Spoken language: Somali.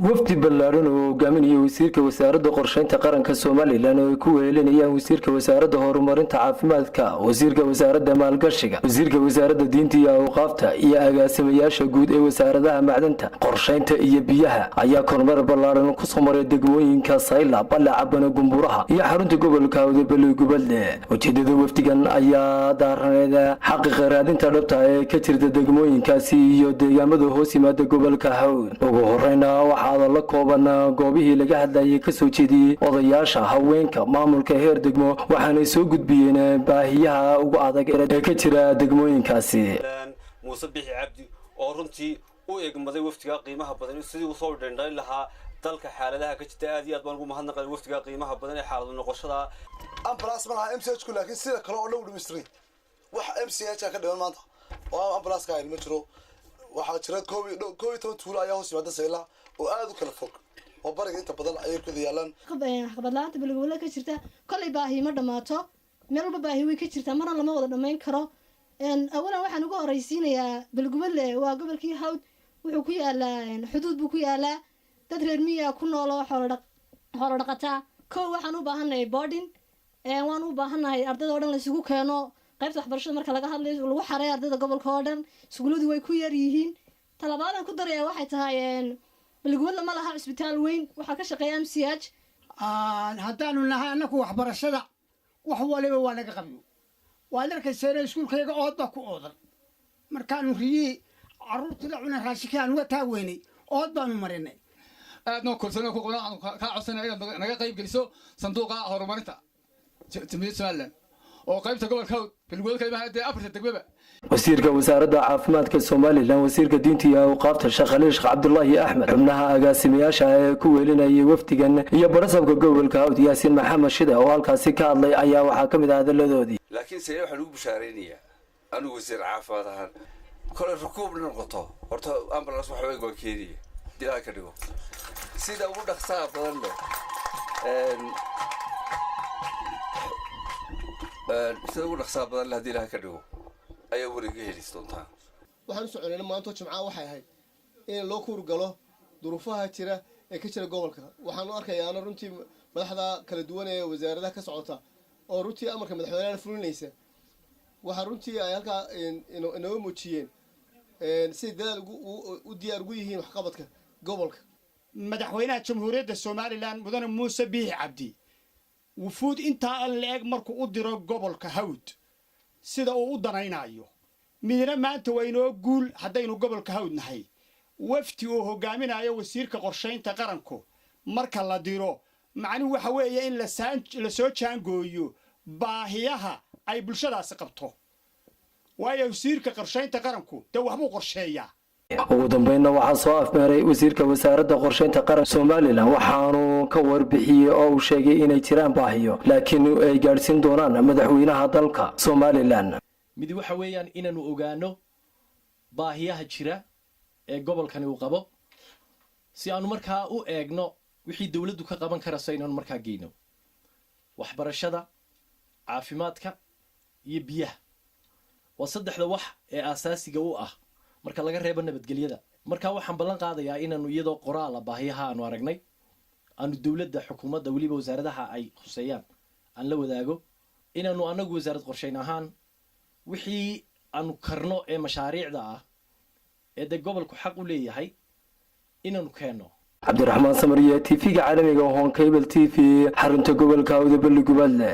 wafdi ballaaran oo hogaaminaya wasiirka wasaaradda qorsheynta qaranka Soomaaliland oo ay ku weelinayaan wasiirka wasaaradda horumarinta caafimaadka, wasiirka wasaaradda maalgashiga, wasiirka wasaaradda diinta iyo awqaafta iyo agaasimayaasha guud ee wasaaradaha macdanta, qorsheynta iyo biyaha ayaa kormeer ballaaran ku soo maray degmooyinka Sayla, Ballacabana, Gumburaha iyo xarunta gobolka Awdal Gobolde. Ujeedada wafdigan ayaa daaranayd xaqiiqa raadinta dhabta ah ee ka jirta degmooyinkaasi iyo deegaamada hoos yimaada gobolka Hawd. Ugu horreynna waxaa la kooban goobihii laga hadlayay ka soo jeediyay odayaasha haweenka maamulka heer degmo waxaana soo gudbiyeen baahiyaha ugu adag ee ka jira degmooyinkaasi. Muuse Bixi Cabdi oo runtii u eegmaday wafdiga qiimaha badan sidii uu soo dhandhayn lahaa dalka xaaladaha ka jirta aad iyo aad baan ugu mahadnaqay wafdiga qiimaha badan ee xaalad noqoshada ambulance ma laha MCH ku laakiin sida kale oo dhow dhimistri wax MCH ka dhiman maanta oo ambulance ka ilmo jiro waxa jira koobi tuulo ayaa hoos yimaada Sayla oo aad u kala fog oo bariga inta badan ay ku yaalaan xabadlaanta bilowga ka jirta kulli baahi ma dhamaato meel walba baahi way ka jirtaa marna lama wada dhameyn karo awalan waxaan ugu horeysiinayaa bilgubadle waa gobolkii Hawd wuxuu ku yaalaa xuduud buu ku yaalaa dad reer miyiga ku nool oo xoolo dhaqata waxaan u baahanahay boarding waan u baahanahay ardayda oo dhan la isugu keeno qaybta waxbarashada marka laga hadlayo lagu xareey ardayda gobolka oo dhan iskuuladu way ku yar yihiin talabaadan ku daraya waxay tahay bilgubadle ma laha isbitaal weyn waxa ka shaqeeya MCH haddaanu nahay anaku waxbarashada wax waliba waa laga qabiyo waa arkaysaa iskuulkayga oodba ku oodan markaanu riyii caruurtii la cunay raashikaan uga taaweynay ood baanu marinay aadna korsoon ku qodaan ka codsanay inaad naga qayb geliso sanduuqa horumarinta Jamhuuriyadda Soomaaliland oo qaybta gobolka bilgubadle kaymaha ee Afrika degmaba wasiirka wasaaradda caafimaadka Soomaaliland, wasiirka diinta iyo awqaafta Sheekh Cabdullaahi Axmed, xubnaha agaasimayaasha ee ku weelinayay wafdigan iyo barasabka gobolka Hawd Yaasiin Maxamed Shide oo halkaasi ka hadlay ayaa waxaa kamid ah hadaladoodii. laakiin Sayla waxa lagu bishaareynayaa anigu wasiir caafimaad ahaan kala rukuub noqoto horta ambulance waxa way go'aankeedii dilaa ka dhigo sida ugu dhaqsaha badan leh sida ugu dhaqsaha badan leh dilaa ka dhigo ayaa wariga helis doontaa. waxaan soconay maanta Jimcaha waxay ahayd in loo kuur galo duruufaha jira ee ka jira gobolka waxaan u arkayaa runtii madaxda kala duwan ee wasaaradaha ka socota oo runtii amarka madaxweynaha fulinaysa waxa runtii ay halka inoo muujiyeen si dadaal u diyaar ugu yihiin wax qabadka gobolka. madaxweynaha jamhuuriyadda Soomaaliland mudane Muuse Bixi Cabdi wufuud inta la eeg markuu u diro gobolka Hawd sida uu u danaynayo midna maanta waa inoo guul haddaynu gobolka Hawd nahay wafti oo hogaaminayo wasiirka qorsheynta qaranku marka la diro macni waxa weeye in la soo jaangooyo baahiyaha ay bulshadaasi qabto waayo wasiirka qorsheynta qaranku waxbuu qorsheeyaa. ugu dambeynna waxaa soo afmeeray wasiirka wasaaradda qorsheynta qaranka Soomaaliland waxaanu ka warbixiyay oo uu sheegay inay jiraan baahiyo laakiin ay gaarsiin doonaan madaxweynaha dalka Soomaaliland. mid waxa weeyaan inaanu ogaano baahiyaha jira ee gobolkani uu qabo si aanu markaa u eegno wixii dawladdu ka qaban karayso inaanu markaa geeyno waxbarashada, caafimaadka iyo biyaha waa saddexda wax ee asaasiga u ah marka laga reebo nabadgelyada. marka waxaan ballan qaadayaa inaanu iyadoo qoraal baahiyaha aanu aragnay aanu dawladda xukuumadda waliba wasaaradaha ay xuseeyaan aan la wadaago inaanu anagu wasaarad qorsheyn ahaan wixii aanu karno ee mashaariicda ah ee gobolku xaq u leeyahay inaanu keeno. Cabdiraxmaan Samariye TV-ga caalamiga Hon Cable TV xarunta gobolka Awdal Gobolde.